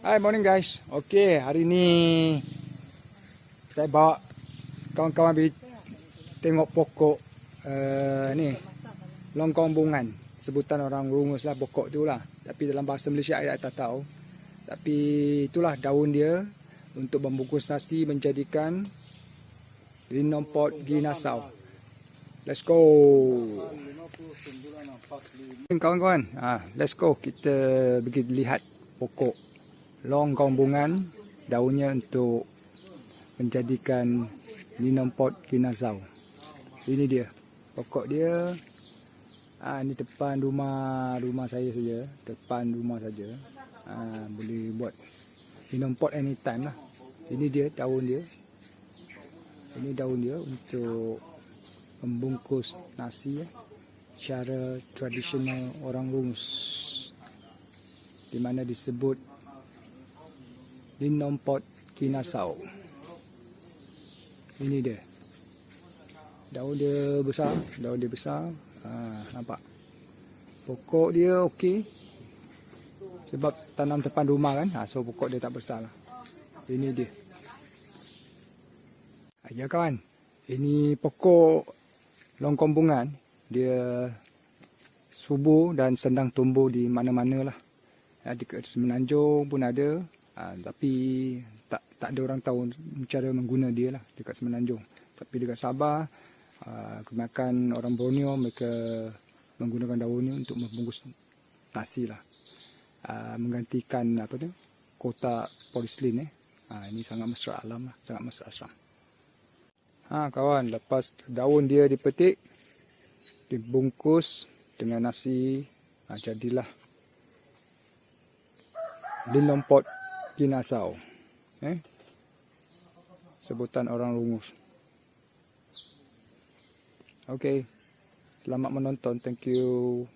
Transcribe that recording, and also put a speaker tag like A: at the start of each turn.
A: Hai, morning guys. Okey, hari ni saya bawa kawan-kawan pergi tengok pokok ni longkong bungan. Sebutan orang rungus lah pokok tu lah. Tapi dalam bahasa Malaysia saya tak tahu. Tapi itulah daun dia untuk membungkus nasi, menjadikan linompot ginasau. Let's go. Kawan-kawan, let's go. Kita pergi lihat pokok longkong bungan, daunnya untuk menjadikan linompot ginasau. Ini dia pokok dia. Ini depan rumah saya saja, depan rumah saja. Boleh buat linompot anytime lah. Ini dia daun dia. Ini daun dia untuk membungkus nasi cara tradisional orang rungus, di mana disebut linompot ginasau. Ini dia. Daun dia besar, nampak. Pokok dia okey. Sebab tanam depan rumah kan, so pokok dia tak besar lah. Ini dia. Ya kawan, ini pokok longkong bungan. Dia subur dan sedang tumbuh di mana-mana lah. Dekat Semenanjung pun ada. Tapi tak ada orang tahu cara mengguna dia lah dekat Semenanjung. Tapi dekat Sabah, kebanyakan orang Borneo mereka menggunakan daun ni untuk membungkus nasi lah. Menggantikan kotak polislin. Ini sangat mesra alam lah, sangat mesra asram. Kawan, lepas daun dia dipetik, dibungkus dengan nasi, jadilah linompot ginasau. Sebutan orang rungus. Okey, selamat menonton. Thank you.